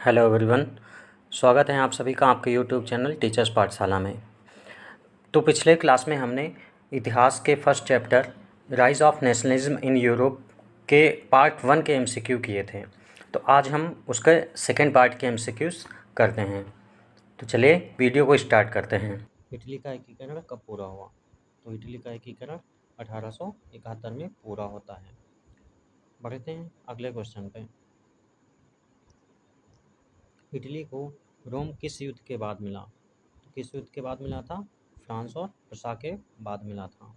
Hello everyone. स्वागत है आप सभी का आपके यूट्यूब चैनल टीचर्स पाठशाला में। तो पिछले क्लास में हमने इतिहास के first chapter rise of nationalism in Europe के पार्ट 1 के एमसीक्यू किए थे। तो आज हम उसके सेकंड पार्ट के एमसीक्यूज करते हैं। तो चलिए वीडियो को स्टार्ट करते हैं। इटली का एकीकरण कब पूरा हुआ? तो इटली का एकीकरण 1871 में पूरा होता है। बढ़ते हैं अगले क्वेश्चन पे। इटली को रोम किस युद्ध के बाद मिला? तो किस युद्ध के बाद मिला था? फ्रांस और प्रसा के बाद मिला था।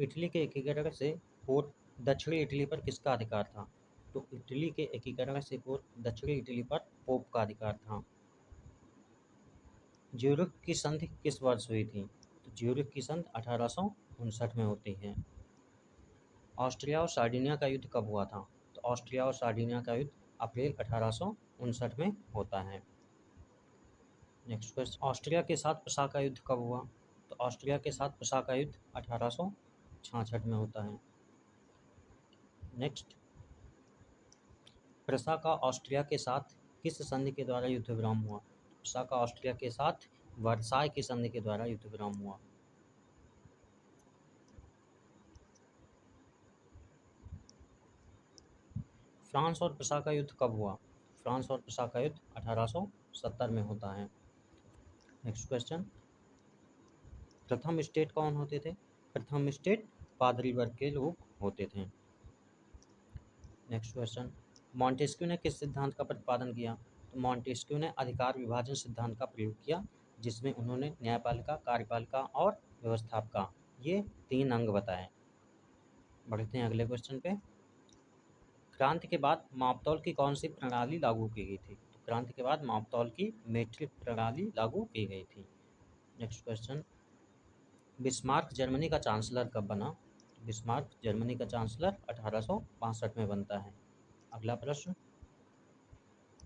इटली के एकीकरण से पूर्व दक्षिणी इटली पर किसका अधिकार था? तो इटली के एकीकरण से पूर्व दक्षिणी इटली पर पोप का अधिकार था। ज्यूरिख की संधि किस वर्ष हुई थी? तो ज्यूरिख की संधि 1859 में होती है। ऑस्ट्रिया और सार्डिनिया का युद्ध कब हुआ था? तो ऑस्ट्रिया और सार्डिनिया का युद्ध अप्रैल 1859 में होता है। नेक्स्ट क्वेश्चन, ऑस्ट्रिया के साथ प्रसा का युद्ध कब हुआ? तो ऑस्ट्रिया के साथ प्रसा का युद्ध 1866 में होता है। नेक्स्ट, प्रसा का ऑस्ट्रिया के साथ किस संधि के द्वारा युद्ध विराम हुआ? प्रसा का ऑस्ट्रिया के साथ वर्साय की संधि के द्वारा युद्ध विराम हुआ। फ्रांस और प्रसा का युद्ध कब हुआ? फ्रांस और प्रसा का युद्ध 1870 में होता है। नेक्स्ट क्वेश्चन, प्रथम स्टेट कौन होते थे? प्रथम स्टेट पादरी वर्ग के लोग होते थे। नेक्स्ट क्वेश्चन, मॉन्टेस्क्यू ने किस सिद्धांत का प्रतिपादन किया? तो मॉन्टेस्क्यू ने अधिकार विभाजन सिद्धांत का प्रयोग किया, जिसमें उन्होंने न्यायपालिका, कार्यपालिका और व्यवस्थापिका ये 3 अंग बताए। बढ़ते हैं अगले क्वेश्चन पे। क्रांति के बाद मापतौल की कौन सी प्रणाली लागू की गई थी? तो क्रांति के बाद मापतौल की मीट्रिक प्रणाली लागू की गई थी। नेक्स्ट क्वेश्चन, बिस्मार्क जर्मनी का चांसलर कब बना? बिस्मार्क जर्मनी का चांसलर 1865 में बनता है। अगला प्रश्न,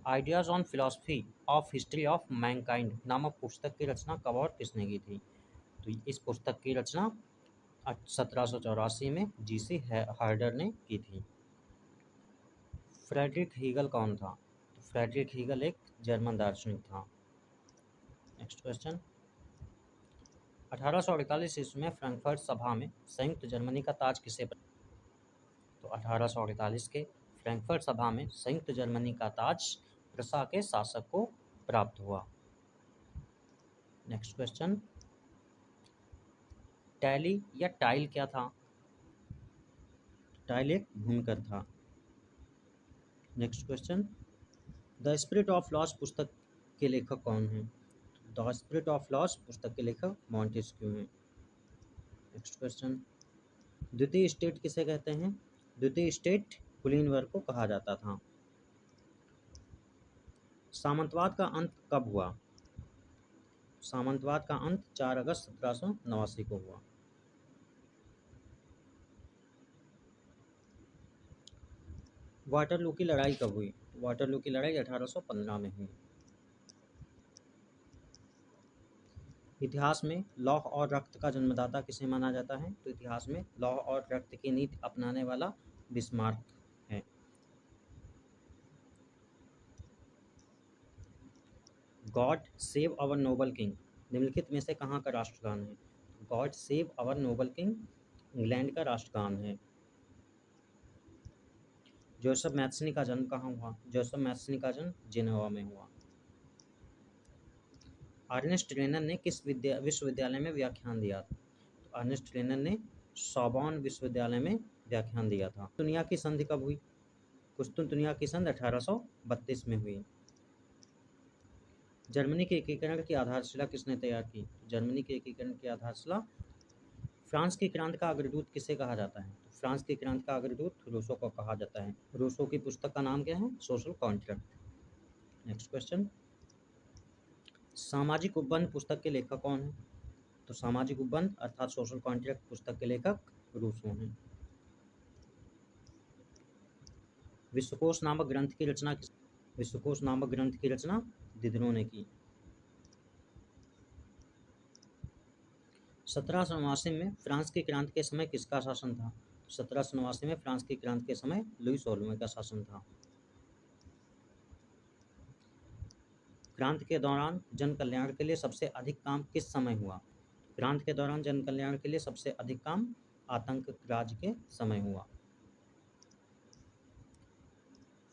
ideas on philosophy of history of Mankind नामक पुस्तक की रचना कब और किसने की थी? तो इस पुस्तक की रचना 1784 में जीसी हार्डर ने की थी। फ्रेडरिक हीगल कौन था? तो फ्रेडरिक हीगल एक जर्मन दार्शनिक था। नेक्स्ट क्वेश्चन, 1848 ईस्वी में फ्रैंकफर्ट सभा में संयुक्त जर्मनी का ताज किसे तो 1848 के फ्रैंकफर्ट सभा में संयुक्त जर्मनी का ताज प्रसा के शासक को प्राप्त हुआ। नेक्स्ट क्वेश्चन, टैली या टाइल क्या था? टाइल एक भूमिकर था। Next question, the spirit of loss पुस्तक के लेखक कौन हैं? द स्पिरिट ऑफ लॉस पुस्तक के लेखक मॉन्टेस्क्यू हैं। नेक्स्ट क्वेश्चन, द्वितीय स्टेट किसे कहते हैं? द्वितीय स्टेट कुलीन वर्ग को कहा जाता था। सामंतवाद का अंत कब हुआ? सामंतवाद का अंत 4 अगस्त 1789 को हुआ। वाटरलू की लड़ाई कब हुई? वाटरलू की लड़ाई 1815 में हुई। इतिहास में लौह और रक्त का जन्मदाता किसे माना जाता है? तो इतिहास में लौह और रक्त की नीति अपनाने वाला बिस्मार्क है। God save our Nobel king निम्नलिखित में से कहाँ का राष्ट्रगान है? God save our Nobel king England का राष्ट्रगान है। जोसेफ मैथ्सनी का जन्म कहाँ हुआ? जोसेफ मैथ्सनी का जन्म जिनेवा में हुआ। अर्नेस्ट रेनर ने किस विश्वविद्यालय में व्याख्यान दिया था? तो अर्नेस्ट रेनर ने सोर्बोन विश्वविद्यालय में व्याख्यान दिया था। दुनिया की संधि कब हुई? कुस्तुनतुनिया की संधि 1832 में हुई। जर्मनी के एकीकरण की आधारशिला किसने तैयार की? जर्मनी के एकीकरण की आधारशिला फ्रांस की क्रांति का अग्रदूत किसे कहा जाता है? तो फ्रांस की क्रांति का अग्रदूत रूसो को कहा जाता है। रूसो की पुस्तक का नाम क्या है? Social contract. नेक्स्ट क्वेश्चन, सामाजिक उपबंध पुस्तक के लेखक कौन है? तो सामाजिक उपबंध अर्थात सोशल कॉन्ट्रैक्ट पुस्तक के लेखक रूसो हैं। विश्वकोश नामक ग्रंथ की रचना विश्वकोश नामक ग्रंथ की रचना दिदरो ने की। 1789 में फ्रांस की क्रांति के समय किसका शासन था? 1789 में फ्रांस की क्रांति के समय लुई 16वें का शासन था। क्रांति के दौरान जन कल्याण के लिए सबसे अधिक काम किस समय हुआ? क्रांति के दौरान जन कल्याण के लिए सबसे अधिक काम आतंक राज के समय हुआ।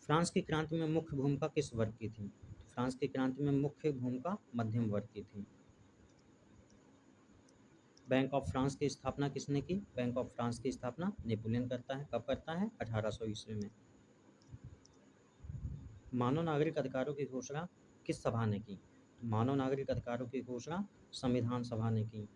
फ्रांस की क्रांति में मुख्य भूमिका किस वर्ग की थी? फ्रांस की क्रांति में मुख्य भूमिका मध्यम वर्ग की थी। बैंक ऑफ फ्रांस की स्थापना किसने की? बैंक ऑफ फ्रांस की स्थापना नेपोलियन करता है। कब करता है? 1800 ईस्वी में। मानव नागरिक अधिकारों की घोषणा किस सभा ने की? मानव नागरिक अधिकारों की घोषणा संविधान सभा ने की।